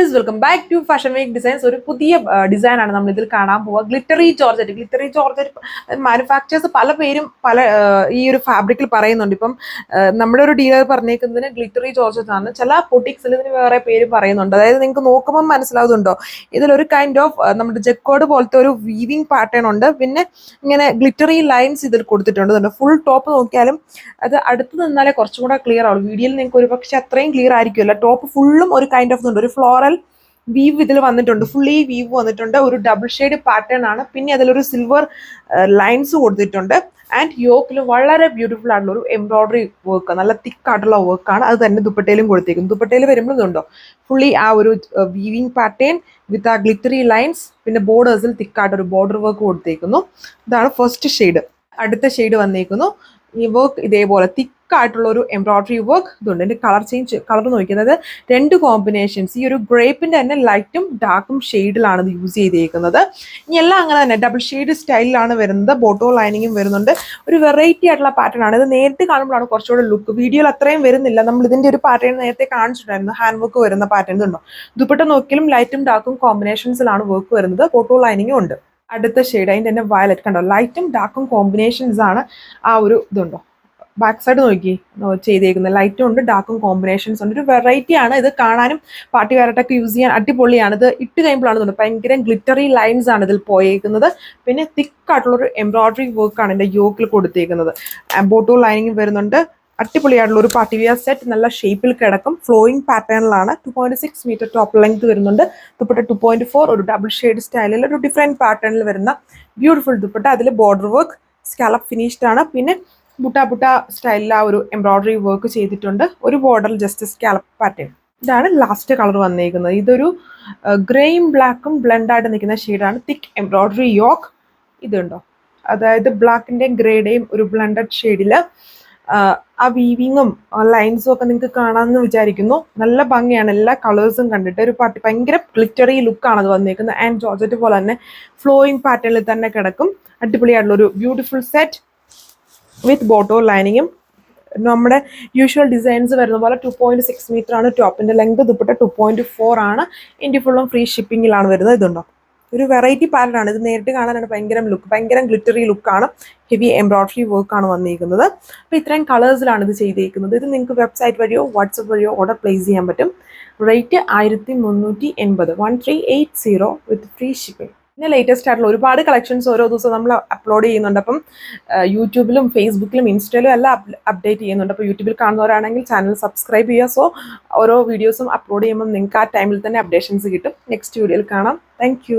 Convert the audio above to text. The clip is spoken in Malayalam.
Guys welcome back to fashion week designs. ഒരു പുതിയ ഡിസൈൻ ആണ് നമ്മൾ ഇതിൽ കാണാൻ പോവുക. ഗ്ലിറ്ററി ജോർജറ്റ് മാനുഫാക്ചേഴ്സ് പല പേരും പല ഈ ഒരു ഫാബ്രിക്കിൽ പറയുന്നുണ്ട്. ഇപ്പം നമ്മുടെ ഒരു ഡീലർ പറഞ്ഞേക്കുന്നതിന് ഗ്ലിറ്ററി ജോർജറ്റ് ആണ്. ചില പൊട്ടിക്സിൽ ഇതിന് വേറെ പേര് പറയുന്നുണ്ട്. അതായത് നിങ്ങൾക്ക് നോക്കുമ്പോൾ മനസ്സിലാവുന്നുണ്ടോ, ഇതിലൊരു കൈൻഡ് ഓഫ് നമ്മുടെ ജെക്കോർഡ് പോലത്തെ ഒരു വീവിങ് പാറ്റേൺ ഉണ്ട്. പിന്നെ ഇങ്ങനെ ഗ്ലിറ്ററി ലൈൻസ് ഇതിൽ കൊടുത്തിട്ടുണ്ട്. ഫുൾ ടോപ്പ് നോക്കിയാലും അത് അടുത്ത് നിന്നാലേ കുറച്ചും കൂടെ ക്ലിയർ ആവുള്ളൂ. വീഡിയോയിൽ നിങ്ങൾക്ക് ഒരു പക്ഷെ അത്രയും ക്ലിയർ ആയിരിക്കുമല്ല. ടോപ്പ് ഫുള്ളും ഒരു കൈൻഡ് ഓഫ് ഉണ്ട്, ഒരു ഫ്ലോറൽ വീവ് ഇതിൽ വന്നിട്ടുണ്ട്, ഫുള്ളി വീവ് വന്നിട്ടുണ്ട്. ഒരു ഡബിൾ ഷെയ്ഡ് പാറ്റേൺ ആണ്. പിന്നെ അതിലൊരു സിൽവർ ലൈൻസ് കൊടുത്തിട്ടുണ്ട്. ആൻഡ് യോക്കിൽ വളരെ ബ്യൂട്ടിഫുൾ ആയിട്ടുള്ള ഒരു എംബ്രോയിഡറി വർക്ക്, നല്ല തിക്കായിട്ടുള്ള വർക്കാണ്. അത് തന്നെ ദുപ്പട്ടയിലും കൊടുത്തേക്കുന്നു. ദുപ്പട്ടയിൽ വരുമ്പോൾ ഇതുണ്ടോ, ഫുള്ളി ആ ഒരു വീവിങ് പാറ്റേൺ വിത്ത് ആ ഗ്ലിറ്ററി ലൈൻസ്. പിന്നെ ബോർഡേഴ്സിൽ തിക്കായിട്ടൊരു ബോർഡർ വർക്ക് കൊടുത്തേക്കുന്നു. ഇതാണ് ഫസ്റ്റ് ഷെയ്ഡ്. അടുത്ത ഷെയ്ഡ് വന്നേക്കുന്നു. ഈ വർക്ക് ഇതേപോലെ തിക്കായിട്ടുള്ള ഒരു എംബ്രോയിഡറി വർക്ക് ഇതുണ്ട്. എൻ്റെ കളർ നോക്കുന്നത് രണ്ട് കോമ്പിനേഷൻസ്. ഈ ഒരു ഗ്രേപ്പിൻ്റെ തന്നെ ലൈറ്റും ഡാർക്കും ഷെയ്ഡിലാണ് ഇത് യൂസ് ചെയ്തേക്കുന്നത്. ഇനി എല്ലാം അങ്ങനെ തന്നെ ഡബിൾ ഷെയ്ഡ് സ്റ്റൈലിലാണ് വരുന്നത്. ബോട്ടോ ലൈനിങ്ങും വരുന്നുണ്ട്. ഒരു വെറൈറ്റി ആയിട്ടുള്ള പാറ്റേൺ ആണ്. ഇത് നേരിട്ട് കാണുമ്പോഴാണ് കുറച്ചുകൂടെ ലുക്ക്. വീഡിയോയിൽ അത്രയും വരുന്നില്ല. നമ്മൾ ഇതിൻ്റെ ഒരു പാറ്റേൺ നേരത്തെ കാണിച്ചിട്ടുണ്ടായിരുന്നു, ഹാൻഡ് വർക്ക് വരുന്ന പാറ്റേൺ. ഇതുണ്ടോ, ദുപ്പട്ട നോക്കിയാലും ലൈറ്റും ഡാർക്കും കോമ്പിനേഷൻസിലാണ് വർക്ക് വരുന്നത്. ബോട്ടോ ലൈനിങ്ങും ഉണ്ട്. അടുത്ത ഷെയ്ഡ് അതിൻ്റെ തന്നെ വയലറ്റ് കണ്ടോ, ലൈറ്റും ഡാർക്കും കോമ്പിനേഷൻസ് ആണ്. ആ ഒരു ഇതുണ്ടോ, ബാക്ക് സൈഡ് നോക്കി ചെയ്തേക്കുന്നത് ലൈറ്റും ഉണ്ട് ഡാർക്കും കോമ്പിനേഷൻസ് ഉണ്ട്. ഒരു വെറൈറ്റി ആണ്. ഇത് കാണാനും പാർട്ടി വെയറായിട്ടൊക്കെ യൂസ് ചെയ്യാൻ അടിപൊളിയാണ്. ഇത് ഇട്ട് കഴിയുമ്പോഴാണ് ഭയങ്കര ഗ്ലിറ്ററി ലൈൻസ് ആണ് ഇതിൽ പോയേക്കുന്നത്. പിന്നെ തിക്കായിട്ടുള്ളൊരു എംബ്രോയിഡറി വർക്കാണ് എൻ്റെ യോക്കിൽ കൊടുത്തേക്കുന്നത്. ബോട്ടോ ലൈനിങ് വരുന്നുണ്ട്. അടിപൊളിയായിട്ടുള്ള ഒരു പാർട്ടി വെയർ സെറ്റ്, നല്ല ഷേപ്പിൽ കിടക്കും. ഫ്ലോയിങ് പാറ്റേണിലാണ്. 2.6 മീറ്റർ ടോപ്പ് ലെങ്ത് വരുന്നുണ്ട്. ദുപ്പട്ട 2.4, ഒരു ഡബിൾ ഷെയ്ഡ് സ്റ്റൈലിൽ ഒരു ഡിഫറെൻറ്റ് പാറ്റേണിൽ വരുന്ന ബ്യൂട്ടിഫുൾ ദുപ്പട്ട. അതിൽ ബോർഡർ വർക്ക് സ്കാലപ്പ് ഫിനിഷ്ഡ് ആണ്. പിന്നെ ബുട്ട സ്റ്റൈലിൽ ആ ഒരു എംബ്രോയിഡറി വർക്ക് ചെയ്തിട്ടുണ്ട്. ഒരു ബോർഡറിൽ ജസ്റ്റ് സ്കാലപ്പ് പാറ്റേൺ. ഇതാണ് ലാസ്റ്റ് കളർ വന്നേക്കുന്നത്. ഇതൊരു ഗ്രേയും ബ്ലാക്കും ബ്ലെൻഡായിട്ട് നിൽക്കുന്ന ഷെയ്ഡാണ്. തിക്ക് എംബ്രോയിഡറി യോക്ക് ഇതുണ്ടോ, അതായത് ബ്ലാക്കിൻ്റെയും ഗ്രേയുടെയും ഒരു ബ്ലെൻഡഡ് ഷെയ്ഡിൽ ആ വീവിങ്ങും ലൈൻസും ഒക്കെ നിങ്ങൾക്ക് കാണാമെന്ന് വിചാരിക്കുന്നു. നല്ല ഭംഗിയാണ് എല്ലാ കളേഴ്സും കണ്ടിട്ട്. ഒരു പാർട്ടി ഭയങ്കര ഗ്ലിറ്ററി ലുക്കാണ് അത് വന്നേക്കുന്നത്. ആൻഡ് ജോർജറ്റ് പോലെ തന്നെ ഫ്ലോയിങ് പാറ്റേണിൽ തന്നെ കിടക്കും. അടിപൊളിയായിട്ടുള്ള ഒരു ബ്യൂട്ടിഫുൾ സെറ്റ് വിത്ത് ബോട്ടോ ലൈനിങ്ങും. നമ്മുടെ യൂഷ്വൽ ഡിസൈൻസ് വരുന്ന പോലെ 2.6 മീറ്റർ ആണ് ടോപ്പിൻ്റെ ലെങ്ത്. ദുപ്പട്ട 2.4 ആണ്. ഇന്ത്യ ഫുള്ളും ഫ്രീ ഷിപ്പിങ്ങിലാണ് വരുന്നത്. ഇതുണ്ടോ, ഒരു വെറൈറ്റി പാറ്റേൺ ആണ്. ഇത് നേരിട്ട് കാണാനാണ് ഭയങ്കര ഗ്ലിറ്ററി ലുക്കാണ്. ഹെവി എംബ്രോയിഡറി വർക്കാണ് വന്നിരിക്കുന്നത്. അപ്പോൾ ഇത്രയും കളേഴ്സിലാണ് ഇത് ചെയ്തേക്കുന്നത്. ഇത് നിങ്ങൾക്ക് വെബ്സൈറ്റ് വഴിയോ വാട്സപ്പ് വഴിയോ ഓർഡർ പ്ലേസ് ചെയ്യാൻ പറ്റും. റേറ്റ് 1380, 1380 വിത്ത് ഫ്രീ ഷിപ്പിംഗ്. പിന്നെ ലേറ്റസ്റ്റ് ആയിട്ടുള്ള ഒരുപാട് കളക്ഷൻസ് ഓരോ ദിവസവും നമ്മൾ അപ്ലോഡ് ചെയ്യുന്നുണ്ട്. അപ്പം യൂട്യൂബിലും ഫേസ്ബുക്കിലും ഇൻസ്റ്റയിലും എല്ലാം അപ്ഡേറ്റ് ചെയ്യുന്നുണ്ട്. അപ്പോൾ യൂട്യൂബിൽ കാണുന്നവരാണെങ്കിൽ ചാനൽ സബ്സ്ക്രൈബ് ചെയ്യുക. സോ ഓരോ വീഡിയോസും അപ്ലോഡ് ചെയ്യുമ്പോൾ നിങ്ങൾക്ക് ആ ടൈമിൽ തന്നെ അപ്ഡേഷൻസ് കിട്ടും. നെക്സ്റ്റ് വീഡിയോയിൽ കാണാം. താങ്ക്